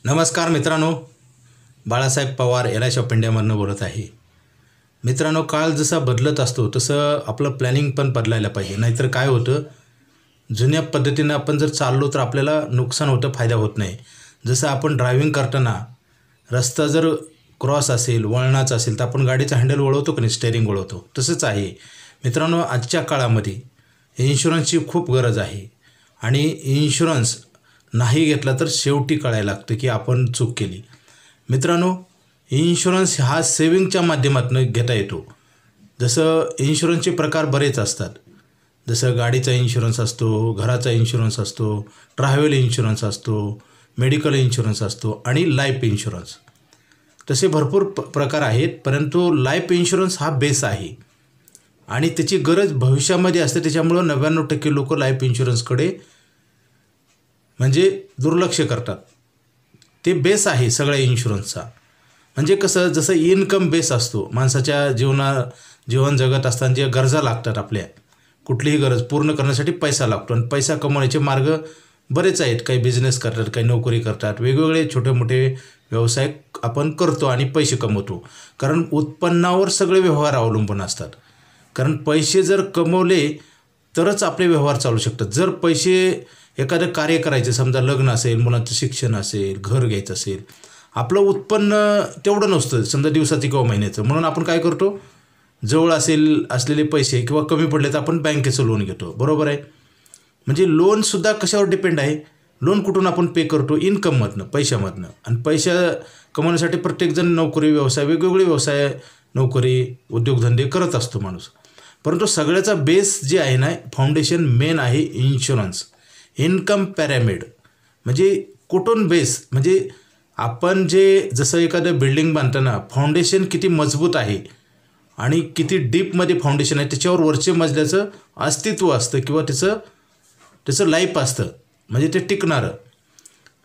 नमस्कार मित्रांनो, बाळासाहेब पवार एलायश ऑफ इंडियामधून बोलत आहे. मित्रांनो, काळ जसा बदलत असतो तसं आपलं प्लॅनिंग पण बदलायला पाहिजे. नाहीतर काय होतं, जुन्या पद्धतीनं आपण जर चाललो तर आपल्याला नुकसान होतं, फायदा होत नाही. जसं आपण ड्रायव्हिंग करताना रस्ता जर क्रॉस असेल, वळणाचा असेल तर आपण गाडीचा हँडल वळवतो की नाही, स्टेअरिंग वळवतो. तसंच आहे मित्रांनो, आजच्या काळामध्ये इन्शुरन्सची खूप गरज आहे. आणि इन्शुरन्स नाही घेतला तर शेवटी कळायला लागतं की आपण चूक केली. मित्रांनो, इन्शुरन्स हा सेविंगच्या माध्यमातून घेता येतो. जसं इन्शुरन्सचे प्रकार बरेच असतात. जसं गाडीचा इन्शुरन्स असतो, घराचा इन्शुरन्स असतो, ट्रॅव्हल इन्शुरन्स असतो, मेडिकल इन्शुरन्स असतो आणि लाईफ इन्शुरन्स. तसे भरपूर प्रकार आहेत, परंतु लाईफ इन्शुरन्स हा बेस आहे आणि त्याची गरज भविष्यामध्ये असते. त्याच्यामुळं 99% लोक लाईफ इन्शुरन्सकडे म्हणजे दुर्लक्ष करतात. ते बेस आहे सगळ्या इन्शुरन्सचा. म्हणजे कसं, जसं इन्कम बेस असतो माणसाच्या जीवन जगत असताना जे गरजा लागतात, आपल्या कुठलीही गरज पूर्ण करण्यासाठी पैसा लागतो आणि पैसा कमवण्याचे मार्ग बरेच आहेत. काही बिझनेस करतात, काही नोकरी करतात, वेगवेगळे छोटे मोठे व्यवसाय आपण करतो आणि पैसे कमवतो. कारण उत्पन्नावर सगळे व्यवहार अवलंबून असतात. कारण पैसे जर कमवले तरच आपले व्यवहार चालू शकतात. जर पैसे एखादं कार्य करायचं, समजा लग्न असेल, मुलांचं शिक्षण असेल, घर घ्यायचं असेल, आपलं उत्पन्न तेवढं नसतं समजा दिवसाचं किंवा महिन्याचं. म्हणून आपण काय करतो, जवळ असलेले पैसे किंवा कमी पडले तर आपण बँकेचं लोन घेतो. बरोबर आहे. म्हणजे लोनसुद्धा कशावर डिपेंड आहे, लोन कुठून आपण पे करतो, इन्कममधनं, पैशामधनं. आणि पैसा कमवण्यासाठी प्रत्येकजण नोकरी, व्यवसाय, वेगवेगळे व्यवसाय, नोकरी, उद्योगधंदे करत असतो माणूस. परंतु सगळ्याचा बेस जे आहे ना, फाउंडेशन मेन आहे इन्शुरन्स. इन्कम पॅरामिड म्हणजे कुठून बेस, म्हणजे आपण जसं एखादं बिल्डिंग बांधताना फाउंडेशन किती मजबूत आहे आणि किती डीपमध्ये फाउंडेशन आहे, त्याच्यावर वरच्या मजल्याचं अस्तित्व असतं किंवा त्याचं लाईफ असतं, म्हणजे ते टिकणारं.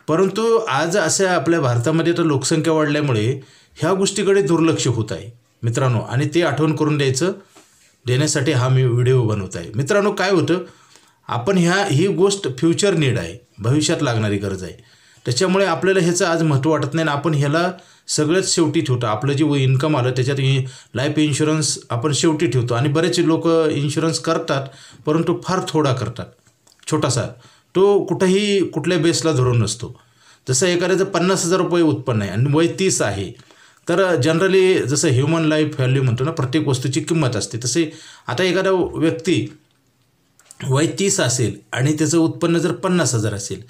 परंतु आज असं आपल्या भारतामध्ये तर लोकसंख्या वाढल्यामुळे ह्या गोष्टीकडे दुर्लक्ष होत आहे मित्रांनो. आणि ते आठवण करून देण्यासाठी हा मी व्हिडिओ बनवत आहे. मित्रांनो, काय होतं, आपण ही गोष्ट फ्युचर नीड आहे, भविष्यात लागणारी गरज आहे. त्याच्यामुळे आपल्याला ह्याचं आज महत्त्व वाटत नाही. आपण ह्याला सगळ्यात शेवटी ठेवतो. आपलं जे इन्कम आलं त्याच्यात लाईफ इन्शुरन्स आपण शेवटी ठेवतो. आणि बरेच लोक इन्शुरन्स करतात, परंतु फार थोडा करतात, छोटासा. तो कुठल्या बेसला धरून नसतो. जसं एखाद्याचं 50,000 रुपये उत्पन्न आहे आणि वय 30 आहे, तर जनरली जसं ह्युमन लाईफ व्हॅल्यू म्हणतो ना, प्रत्येक वस्तूची किंमत असते. तसे आता एखादा व्यक्ती वय 30 असेल आणि त्याचं उत्पन्न जर 50,000 असेल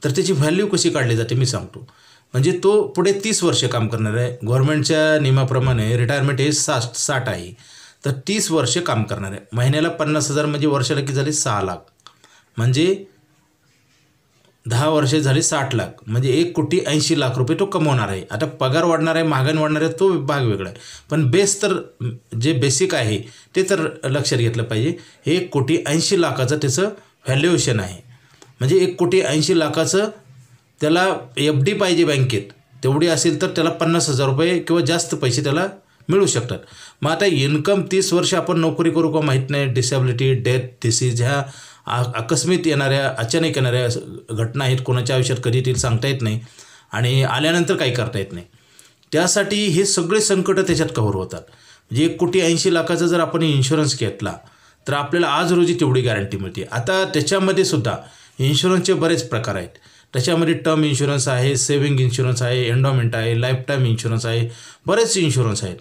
तर त्याची व्हॅल्यू कशी काढली जाते मी सांगतो. म्हणजे तो पुढे 30 वर्ष काम करणार आहे. गव्हर्नमेंटच्या नियमाप्रमाणे रिटायरमेंट हे 60 आहे, तर 30 वर्ष काम करणार आहे. महिन्याला 50,000 म्हणजे वर्षाला किती झाले, 6 लाख. म्हणजे 10 वर्षे झाली 60 लाख, म्हणजे 1,80,00,000 रुपये तो कमवणार आहे. आता पगार वाढणार आहे, महागाई वाढणार आहे, तो भाग वेगळा आहे. पण बेस तर जे बेसिक आहे ते तर लक्षात घेतलं पाहिजे. 1,80,00,000 त्याचं व्हॅल्युएशन आहे. म्हणजे 1,80,00,000 त्याला FD पाहिजे बँकेत, तेवढी असेल तर त्याला 50,000 रुपये किंवा जास्त पैसे त्याला मिळू शकतात. मग आता इन्कम 30 वर्ष आपण नोकरी करू का माहीत नाही. डिसॅबिलिटी, डेथ, डिसीज ह्या आकस्मिक येणाऱ्या, अचानक येणाऱ्या घटना आहेत. कोणाच्या आयुष्यात कधी येतील सांगता येत नाही आणि आल्यानंतर काही करता येत नाही. त्यासाठी हे सगळे संकट त्याच्यात कव्हर होतात. म्हणजे 1,80,00,000 जर आपण इन्शुरन्स घेतला तर आपल्याला आज रोजी तेवढी गॅरंटी मिळते. आता त्याच्यामध्ये सुद्धा इन्शुरन्सचे बरेच प्रकार आहेत. त्याच्यामध्ये टर्म इन्शुरन्स आहे, सेव्हिंग इन्शुरन्स आहे, एंडोमेंट आहे, लाईफ टाईम इन्शुरन्स आहे, बरेच इन्शुरन्स आहेत.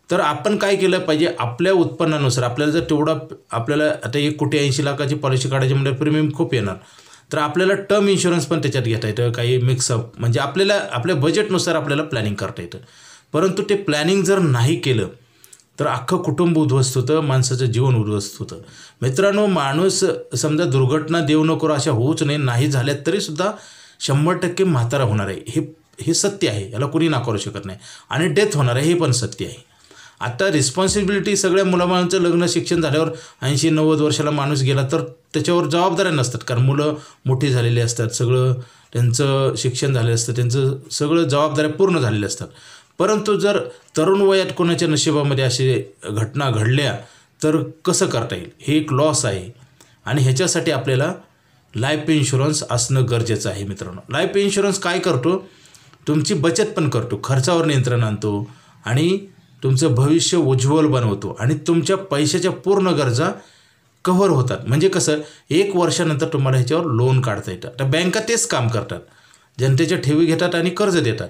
तर आपण काय केलं पाहिजे, आपल्या उत्पन्नानुसार आपल्याला जर आपल्याला आता 1,80,00,000 पॉलिसी काढायची म्हणजे प्रीमियम खूप येणार, तर आपल्याला टर्म इन्शुरन्स पण त्याच्यात घेता येतं. काही मिक्सअप, म्हणजे आपल्या बजेटनुसार आपल्याला प्लॅनिंग करता येतं. परंतु ते प्लॅनिंग जर नाही केलं तर अख्खं कुटुंब उद्ध्वस्त होतं, माणसाचं जीवन उद्ध्वस्त होतं. मित्रांनो, माणूस समजा दुर्घटना देव न करू अशा होऊच नाही झाल्या तरीसुद्धा 100% म्हातारा होणार आहे. हे सत्य आहे, याला कोणी नाकारू शकत नाही. आणि डेथ होणार आहे, हे पण सत्य आहे. आता रिस्पॉन्सिबिलिटी सगळ्या मुलाबाळांचं लग्न शिक्षण झाल्यावर 80-90 वर्षाला माणूस गेला तर त्याच्यावर जबाबदाऱ्या नसतात. कारण मुलं मोठी झालेली असतात, सगळं त्यांचं शिक्षण झालेलं असतं, त्यांचं सगळं जबाबदाऱ्या पूर्ण झालेल्या असतात. परंतु जर तरुण वयात कोणाच्या नशिबामध्ये असे घटना घडल्या तर कसं करता येईल, हे एक लॉस आहे. आणि ह्याच्यासाठी आपल्याला लाईफ इन्शुरन्स असणं गरजेचं आहे मित्रांनो. लाईफ इन्शुरन्स काय करतो, तुमची बचत पण करतो, खर्चावर नियंत्रण आणतो आणि तुमचं भविष्य उज्ज्वल बनवतो आणि तुमच्या पैशाच्या पूर्ण गरजा कव्हर होतात. म्हणजे कसं 1 वर्षानंतर तुम्हाला ह्याच्यावर लोन काढता येतं. तर बँका तेच काम करतात, जनतेच्या ठेवी घेतात आणि कर्ज देतात.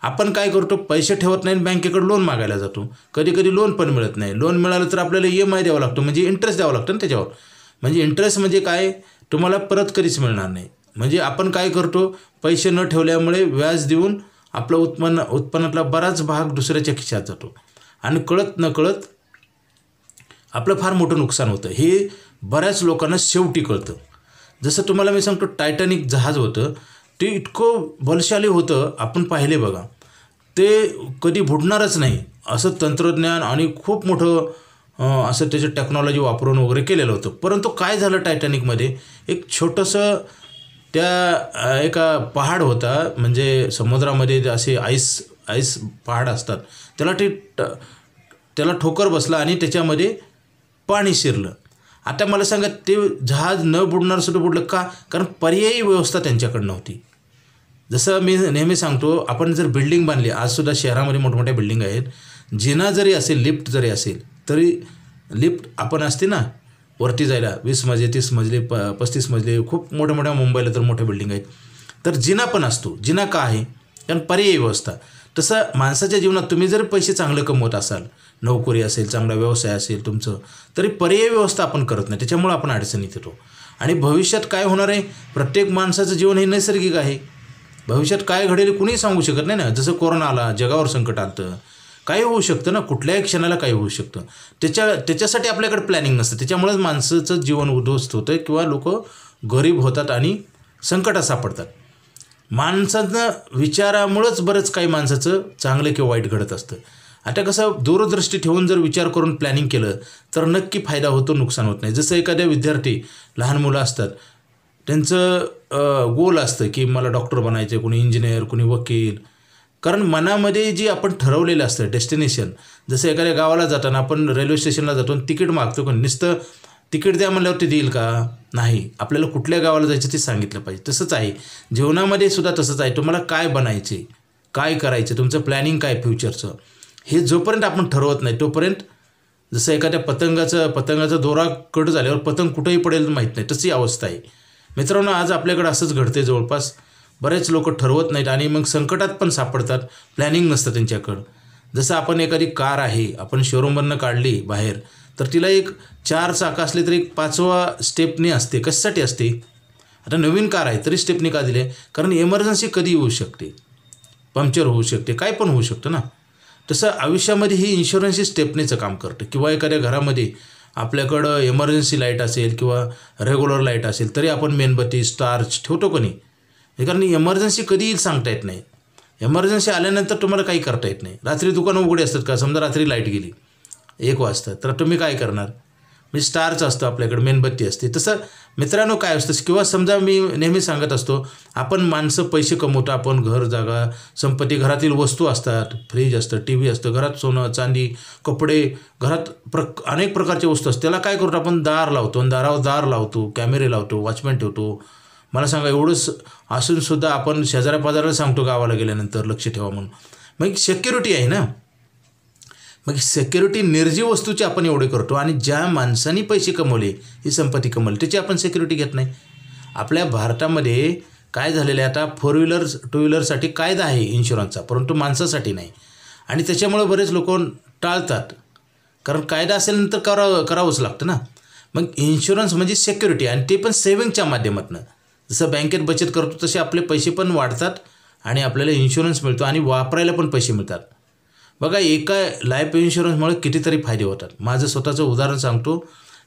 आपण काय करतो, पैसे ठेवत नाही, बँकेकडे लोन मागायला जातो. कधी कधी लोन पण मिळत नाही. लोन मिळालं तर आपल्याला EMI द्यावा लागतो, म्हणजे इंटरेस्ट द्यावा लागतो ना त्याच्यावर. म्हणजे इंटरेस्ट म्हणजे काय, तुम्हाला परत कधीच मिळणार नाही. म्हणजे आपण काय करतो, पैसे न ठेवल्यामुळे व्याज देऊन आपलं उत्पन्नातला बराच भाग दुसऱ्याच्या खिशात जातो आणि कळत नकळत आपलं फार मोठं नुकसान होतं. हे बऱ्याच लोकांना शेवटी कळतं. जसं तुम्हाला मी सांगतो, टायटॅनिक जहाज होतं, ते इतकं बलशाली होतं, आपण पाहिले बघा. ते कधी बुडणारच नाही असं तंत्रज्ञान आणि खूप मोठं असं त्याची टेक्नॉलॉजी वापरून वगैरे केलेलं होतं. परंतु काय झालं, टायटॅनिकमध्ये एक छोटंसं त्या एका पहाड होता, म्हणजे समुद्रामध्ये असे आईस पहाड असतात, त्याला ठोकर बसला आणि त्याच्यामध्ये पाणी शिरलं. आता मला सांगा, ते जहाज न बुडणार सुद्धा बुडलं का? कारण पर्यायी व्यवस्था त्यांच्याकडे नव्हती. जसं मी नेहमी सांगतो, आपण जर बिल्डिंग बांधली, आजसुद्धा शहरामध्ये मोठमोठ्या बिल्डिंग आहेत, जिना जरी असेल, लिफ्ट जरी असेल, तरी लिफ्ट आपण असते ना वरती जायला 20 मजले 30 मजले 35 मजले, खूप मोठ्या मोठ्या मुंबईला तर मोठे बिल्डिंग आहेत, तर जिना पण असतो. जिना का आहे? कारण पर्यायी व्यवस्था. तसं माणसाच्या जीवनात तुम्ही जर पैसे चांगले कमवत असाल, नोकरी असेल, चांगला व्यवसाय असेल तुमचं, तरी पर्यायी व्यवस्था आपण करत नाही. त्याच्यामुळं आपण अडचणीत येतो. आणि भविष्यात काय होणार आहे, प्रत्येक माणसाचं जीवन हे नैसर्गिक आहे. भविष्यात काय घडेल कुणीही सांगू शकत नाही ना. जसं कोरोना आला, जगावर संकट आलं, काही होऊ शकतं ना, कुठल्याही क्षणाला काही होऊ शकतं. त्याच्यासाठी आपल्याकडे प्लॅनिंग नसतं. त्याच्यामुळेच माणसाचं जीवन उद्ध्वस्त होतं किंवा लोक गरीब होतात आणि संकटात सापडतात. माणसाचं विचारामुळंच बरंच काही माणसाचं चांगलं किंवा वाईट घडत असतं. आता कसं, दूरदृष्टी ठेवून जर विचार करून प्लॅनिंग केलं तर नक्की फायदा होतो, नुकसान होत नाही. जसं एखाद्या विद्यार्थी, लहान मुलं असतात, त्यांचं गोल असतं की मला डॉक्टर बनायचं, कोणी इंजिनियर, कोणी वकील. कारण मनामध्ये जी आपण ठरवलेलं असतं डेस्टिनेशन, जसं एखाद्या गावाला जाताना आपण रेल्वे स्टेशनला जातो आणि तिकीट मागतो, पण नुसतं तिकीट द्या म्हणल्यावर ते देईल का? नाही. आपल्याला कुठल्या गावाला जायचं ते सांगितलं पाहिजे. तसंच आहे जीवनामध्ये सुद्धा, तसंच आहे. तुम्हाला काय बनायचे, काय करायचं, तुमचं प्लॅनिंग काय फ्युचरचं, हे जोपर्यंत आपण ठरवत नाही तोपर्यंत, जसं एखाद्या पतंगाचा दोरा कट झाल्यावर पतंग कुठेही पडेल माहीत नाही, तशी अवस्था आहे. मित्रांनो, आज आपल्याकडे असंच घडते. जवळपास बरेच लोक ठरवत नाहीत आणि मग संकटात पण सापडतात. प्लॅनिंग नसतं त्यांच्याकडं. जसं आपण एखादी कार आहे, आपण शोरूममधनं काढली बाहेर, तर तिला एक 4 चाकं असले तरी एक 5वा स्टेपनी असते. कशासाठी असते? आता नवीन कार आहे तरी स्टेपनी का दिले? कारण इमर्जन्सी कधी येऊ शकते, पंक्चर होऊ शकते, काय पण होऊ शकतं ना. तसं आयुष्यामध्ये ही इन्शुरन्सची स्टेपनीचं काम करतं. किंवा एखाद्या घरामध्ये आपल्याकडं इमर्जन्सी लाईट असेल किंवा रेग्युलर लाईट असेल, तरी आपण मेणबत्ती, स्टार्च ठेवतो कोणी. कारण इमर्जन्सी कधी येईल सांगता येत नाही. इमर्जन्सी आल्यानंतर तुम्हाला काही करता येत नाही. रात्री दुकानं उघडे असतात का? समजा रात्री लाईट गेली 1 वाजता, तर तुम्ही काय करणार? म्हणजे स्टार्च असतो आपल्याकडे, मेणबत्ती असते. तसं मित्रांनो काय असतं, किंवा समजा मी नेहमी सांगत असतो, आपण माणसं पैसे कमवतो, आपण घर, जागा, संपत्ती, घरातील वस्तू असतात, फ्रीज असतं, TV असतं, घरात सोनं, चांदी, कपडे, घरात अनेक प्रकारच्या वस्तू असतात. त्याला काय करतो आपण? दार लावतो, आणि दारावर दार लावतो, कॅमेरे लावतो, वॉचमॅन ठेवतो. मला सांगा, एवढंच असूनसुद्धा आपण शेजाऱ्यापाजाऱ्याला सांगतो गावाला गेल्यानंतर लक्ष ठेवा म्हणून. मग सिक्युरिटी आहे ना. मग सिक्युरिटी निर्जीव वस्तूची आपण एवढे करतो, आणि ज्या माणसांनी पैसे कमवले, ही संपत्ती कमवली, त्याची आपण सिक्युरिटी घेत नाही. आपल्या भारतामध्ये काय झालेलं आहे, आता 4 व्हीलर 2 व्हीलरसाठी कायदा आहे इन्शुरन्सचा, परंतु माणसासाठी नाही. आणि त्याच्यामुळे बरेच लोक टाळतात, कारण कायदा असेल नंतर करावंच लागतं ना. मग इन्शुरन्स म्हणजे सिक्युरिटी, आणि ते पण सेव्हिंगच्या माध्यमातून. जसं बँकेत बचत करतो तसे आपले पैसे पण वाढतात आणि आपल्याला इन्शुरन्स मिळतो आणि वापरायला पण पैसे मिळतात. बघा, एका लाईफ इन्शुरन्समुळे कितीतरी फायदे होतात. माझं स्वतःचं उदाहरण सांगतो.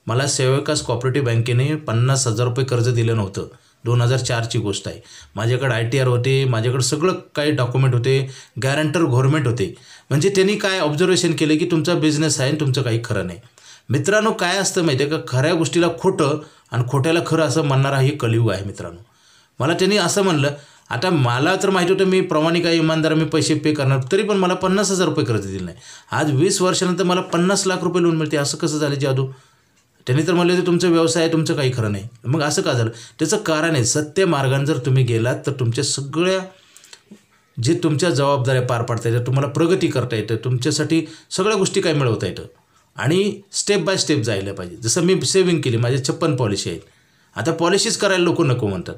मला सेविकास कोऑपरेटिव्ह बँकेने 50,000 रुपये कर्ज दिलं नव्हतं. 2004ची गोष्ट आहे. माझ्याकडे ITR होते, माझ्याकडे सगळं काही डॉक्युमेंट होते, गॅरंटर गव्हर्नमेंट होते. म्हणजे त्यांनी काय ऑब्झर्वेशन केलं की तुमचा बिझनेस आहे आणि तुमचं काही खरं नाही. मित्रांनो, काय असतं माहिती आहे का, खऱ्या गोष्टीला खोटं आणि खोट्याला खरं असं म्हणणारा हे कलियुग आहे मित्रांनो. मला त्यांनी असं म्हणलं, आता मला तर माहिती होतं मी प्रामाणिक आहे, इमानदार, मी पैसे पे करणार, तरी पण मला 50,000 रुपये कर्ज दिलं नाही. आज 20 वर्षानंतर मला 50 लाख रुपये लोन मिळते. असं कसं झालं जादू? त्यांनी तर म्हणले, तुमचा व्यवसाय आहे, तुमचं काही खरं नाही. मग असं का झालं? त्याचं कारण आहे, सत्य मार्गाने जर तुम्ही गेलात तर तुमच्या सगळ्या जे तुमच्या जबाबदाऱ्या पार पाडता येतात, तुम्हाला प्रगती करता येतं, तुमच्यासाठी सगळ्या गोष्टी काय मिळवता येतं आणि स्टेप बाय स्टेप जायला पाहिजे. जसं मी सेविंग केली, माझे 56 पॉलिसी आहेत. आता पॉलिसीज करायला लोक नको म्हणतात,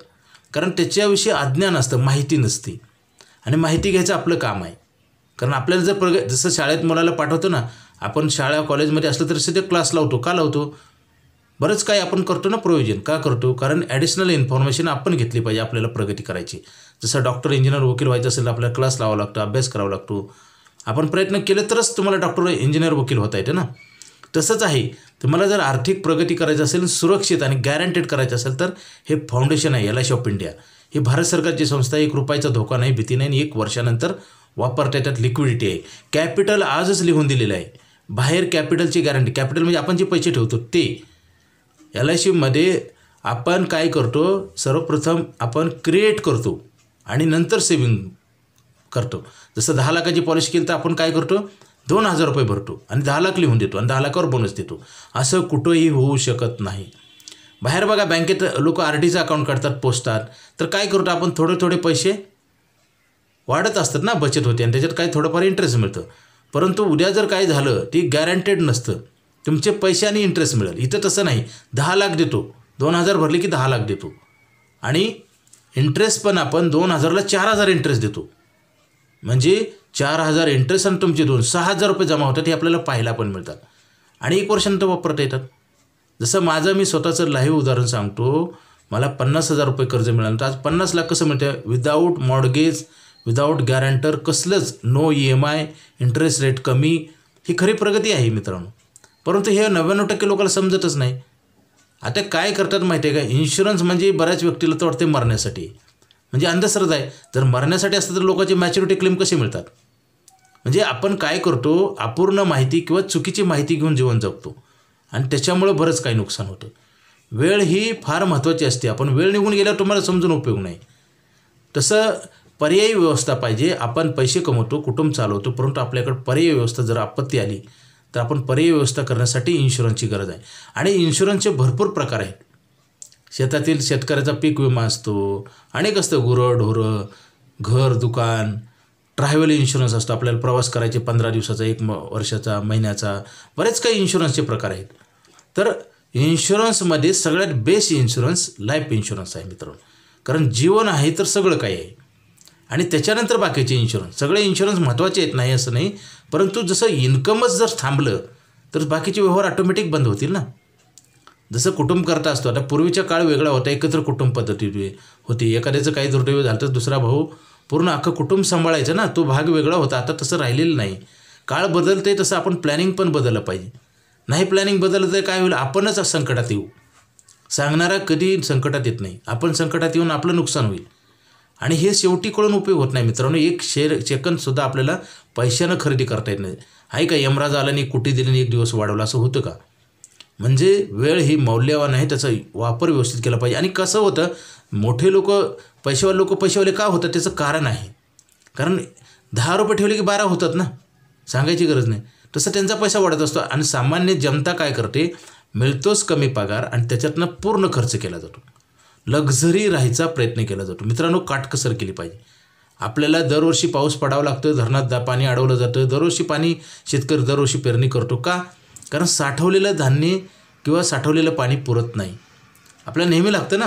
कारण त्याच्याविषयी अज्ञान असतं, माहिती नसते. आणि माहिती घ्यायचं आपलं काम आहे. कारण आपल्याला जर जसं शाळेत मुलाला पाठवतो ना, आपण शाळा कॉलेजमध्ये असलं तरी सध्या क्लास लावतो. का लावतो? बरंच काही आपण करतो ना प्रोव्हिजन. का करतो? कारण ॲडिशनल इन्फॉर्मेशन आपण घेतली पाहिजे आपल्याला प्रगती करायची. जसं डॉक्टर, इंजिनियर, वकील व्हायचं असेल तर आपल्याला क्लास लावावा लागतो, अभ्यास करावा लागतो. आपण प्रयत्न केले तरच तुम्हाला डॉक्टर, इंजिनियर, वकील होता येते ना. तसंच आहे, तुम्हाला जर आर्थिक प्रगती करायची असेल, सुरक्षित आणि गॅरंटेड करायचं असेल तर हे फाउंडेशन आहे LIC ऑफ इंडिया. ही भारत सरकारची संस्था आहे. 1 रुपयाचा धोका नाही, भीती नाही आणि 1 वर्षानंतर वापरता येतात. लिक्विडिटी आहे. कॅपिटल आजच लिहून दिलेलं आहे. बाहेर कॅपिटलची गॅरंटी. कॅपिटल म्हणजे आपण जे पैसे ठेवतो ते. LICमध्ये आपण काय करतो, सर्वप्रथम आपण क्रिएट करतो आणि नंतर सेविंग करतो. जसं 10 लाखाची पॉलिसी केली तर आपण काय करतो, 2,000 रुपये भरतो आणि 10 लाख लिहून देतो आणि 10 लाखावर बोनस देतो. असं कुठंही होऊ शकत नाही. बाहेर बघा, बँकेत लोक RDचं अकाउंट काढतात, पोचतात. तर काय करतो आपण, थोडे पैसे वाढत असतात ना, बचत होते आणि त्याच्यात काही थोडंफार इंटरेस्ट मिळतं. परंतु उद्या जर काय झालं, ती गॅरंटेड नसतं. तुमचे पैसे आणि इंटरेस्ट मिळेल. इथं तसं नाही. 10 लाख देतो, 2,000 भरले की 10 लाख देतो आणि इंटरेस्ट पण आपण 2,000ला 4,000 इंटरेस्ट देतो. म्हणजे 4,000 इंटरेस्ट आणि तुमचे 6,000 रुपये जमा होतात. हे आपल्याला पाहायला पण मिळतात आणि 1 वर्षानंतर वापरता येतात. जसं माझं मी स्वतःचं लाईव्ह उदाहरण सांगतो. मला 50,000 रुपये कर्ज मिळालं, तर आज 50 लाख कसं मिळतं? विदाऊट मॉर्गेज, विदाऊट गॅरंटर, कसलंच, नो EMI, इंटरेस्ट रेट कमी. ही खरी प्रगती आहे मित्रांनो. परंतु हे 99% लोकांना समजतच नाही. आता काय करतात माहिती आहे का, इन्शुरन्स म्हणजे बऱ्याच व्यक्तीला तर वाटते मरण्यासाठी, म्हणजे अंधश्रद्धा आहे. जर मरण्यासाठी असतं तर लोकांचे मॅच्युरिटी क्लेम कसे मिळतात? म्हणजे आपण काय करतो, अपूर्ण माहिती किंवा चुकीची माहिती घेऊन जीवन जगतो आणि त्याच्यामुळं बरंच काही नुकसान होतं. वेळ ही फार महत्त्वाची असते. आपण वेळ निघून गेल्यावर तुम्हाला समजून उपयोग नाही. तसं पर्यायी व्यवस्था पाहिजे. आपण पैसे कमवतो, कुटुंब चालवतो, परंतु आपल्याकडे पर्यायी व्यवस्था, जर आपत्ती आली तर आपण पर्यायी व्यवस्था करण्यासाठी इन्शुरन्सची गरज आहे. आणि इन्शुरन्सचे भरपूर प्रकार आहेत. शेतातील शेतकऱ्याचा पीक विमा असतो, अनेक असतं, गुरंढोरं, घर, दुकान. ट्रॅव्हल इन्शुरन्स असतो, आपल्याला प्रवास करायचे 15 दिवसाचा, 1 वर्षाचा, महिन्याचा, बरेच काही इन्शुरन्सचे प्रकार आहेत. तर इन्शुरन्समध्ये सगळ्यात बेस्ट इन्शुरन्स लाईफ इन्शुरन्स आहे मित्रांनो. कारण जीवन आहे तर सगळं काही आहे आणि त्याच्यानंतर बाकीचे इन्शुरन्स. सगळे इन्शुरन्स महत्त्वाचे आहेत, नाही असं नाही. परंतु जसं इन्कमच जर थांबलं तर बाकीचे व्यवहार ऑटोमॅटिक बंद होतील ना. जसं कुटुंब करता असतो. आता पूर्वीचा काळ वेगळा होता, एकत्र कुटुंब पद्धती होती. एखाद्याचं काही दुर्दैव झालं तर दुसरा भाऊ पूर्ण अख्खं कुटुंब सांभाळायचं ना, तो भाग वेगळा होता. आता तसं राहिलेलं नाही. काळ बदलते, तसं आपण प्लॅनिंग पण बदललं पाहिजे. नाही प्लॅनिंग बदललं तर काय होईल, आपणच संकटात येऊ. सांगणारा कधी संकटात येत नाही. आपण संकटात येऊन आपलं नुकसान होईल आणि हे शेवटी कळून उपयोग होत नाही मित्रांनो. 1 सेकंदसुद्धा आपल्याला पैशानं खरेदी करता येत नाही. आहे का, यमराज आल्याने कुठे दिल्याने 1 दिवस वाढवला, असं होतं का? म्हणजे वेळ ही मौल्यवान आहे, त्याचा वापर व्यवस्थित केला पाहिजे. आणि कसं होतं, मोठे लोक, पैसेवाले का होतात त्याचं कारण आहे. कारण 10 रुपये ठेवले की 12 होतात ना, सांगायची गरज नाही. तसं त्यांचा पैसा वाढत असतो आणि सामान्य जनता काय करते, मिळतोच कमी पगार आणि त्याच्यातनं पूर्ण खर्च केला जातो. लक्झरी राहायचा प्रयत्न केला जातो. मित्रांनो, काटकसर केली पाहिजे. आपल्याला दरवर्षी पाऊस पडावा लागतो, धरणात पाणी अडवलं जातं, दरवर्षी पाणी, शेतकरी दरवर्षी पेरणी करतो. का? कारण साठवलेलं धान्य किंवा साठवलेलं पाणी पुरत नाही. आपल्याला नेहमी लागतं ना.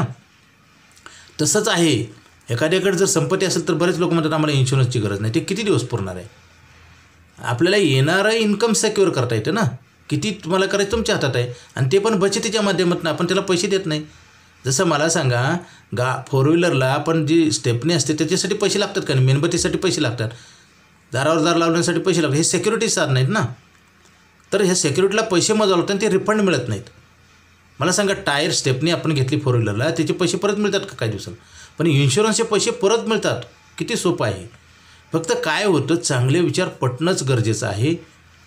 तसंच आहे, एखाद्याकडे जर संपत्ती असेल तर बरेच लोक म्हणतात आम्हाला इन्शुरन्सची गरज नाही. ते किती दिवस पुरणार आहे? आपल्याला येणारं इन्कम सिक्युअर करता येतं ना. किती तुम्हाला करायचं तुमच्या हातात आहे आणि ते पण बचतीच्या माध्यमातून. आपण त्याला पैसे देत नाही. जसं मला सांगा, 4 व्हीलरला आपण जी स्टेपनी असते त्याच्यासाठी पैसे लागतात का? मेणबत्तीसाठी पैसे लागतात, दारावर दार लावण्यासाठी पैसे लागतात. हे सिक्युरिटी साधन नाहीत ना. तर ह्या सिक्युरिटीला पैसे मोजावे लागतात आणि ते रिफंड मिळत नाहीत. मला सांगा, टायर स्टेपनी आपण घेतली 4 व्हीलरला, त्याचे पैसे परत मिळतात का काही दिवसांनी? पण इन्शुरन्सचे पैसे परत मिळतात. किती सोपं आहे. फक्त काय होतं, चांगले विचार पटणंच गरजेचं आहे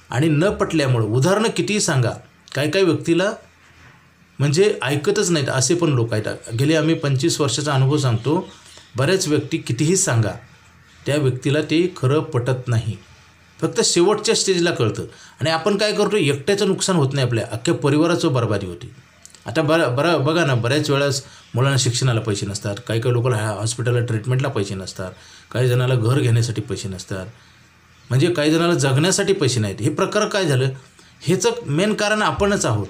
आणि न पटल्यामुळं, उदाहरणं कितीही सांगा, काय व्यक्तीला म्हणजे ऐकतच नाहीत असे पण लोक आहेत. गेले आम्ही 25 वर्षाचा अनुभव सांगतो. बऱ्याच व्यक्ती कितीही सांगा, त्या व्यक्तीला ते खरं पटत नाही. फक्त शेवटच्या स्टेजला कळतं आणि आपण काय करतो, एकट्याचं नुकसान होत नाही, आपल्या अख्ख्या परिवाराचं बरबादी होती. आता बघा ना, बऱ्याच वेळेस मुलांना शिक्षणाला पैसे नसतात, काही लोकांना हॉस्पिटलला ट्रीटमेंटला पैसे नसतात, काही जणाला घर घेण्यासाठी पैसे नसतात, म्हणजे काही जणाला जगण्यासाठी पैसे नाहीत. हे प्रकार काय झालं, ह्याचं मेन कारण आपणच आहोत.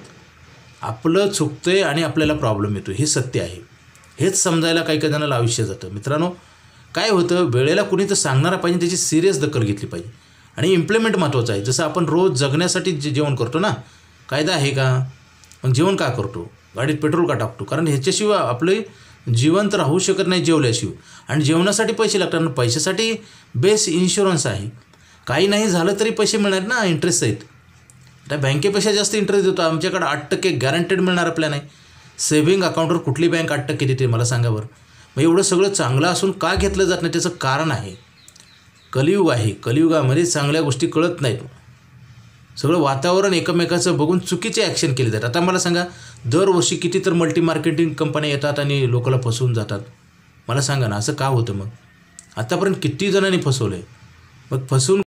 आपलं चुकतंय आणि आपल्याला प्रॉब्लेम येतो, हे सत्य आहे. हेच समजायला काही जणाला आयुष्य जातं. मित्रांनो, काय होतं, वेळेला कुणी तर सांगणारा पाहिजे, त्याची सिरियस दखल घेतली पाहिजे आणि इम्प्लिमेंट महत्त्वाचं आहे. जसं आपण रोज जगण्यासाठी जेवण करतो ना, कायदा आहे का? मग जेवण का करतो, गाडीत पेट्रोल का टाकतो? कारण ह्याच्याशिवाय आपले जिवंत राहू शकत नाही जेवल्याशिवाय. आणि जेवणासाठी पैसे लागतात आणि पैशासाठी बेस इन्शुरन्स आहे. काही नाही झालं तरी पैसे मिळणार ना, इंटरेस्ट सहित. त्या बँकेपेक्षा जास्त इंटरेस्ट देतो. आमच्याकडे 8% गॅरंटेड मिळणारा प्लॅन आहे. सेव्हिंग अकाउंटवर कुठली बँक 8% देते मला सांगा बरं. मग एवढं सगळं चांगलं असून का घेतलं जात नाही, त्याचं कारण आहे कलियुग आहे. कलियुगामध्ये चांगल्या गोष्टी कळत नाहीत. सगळं वातावरण एकमेकाचं बघून चुकीचे ॲक्शन केले जातात. आता मला सांगा, दरवर्षी किती तर मल्टी मार्केटिंग कंपन्या येतात आणि लोकांना फसवून जातात. मला सांगा ना, असं का होतं? मग आतापर्यंत किती जणांनी फसवलं आहे? मग फसवून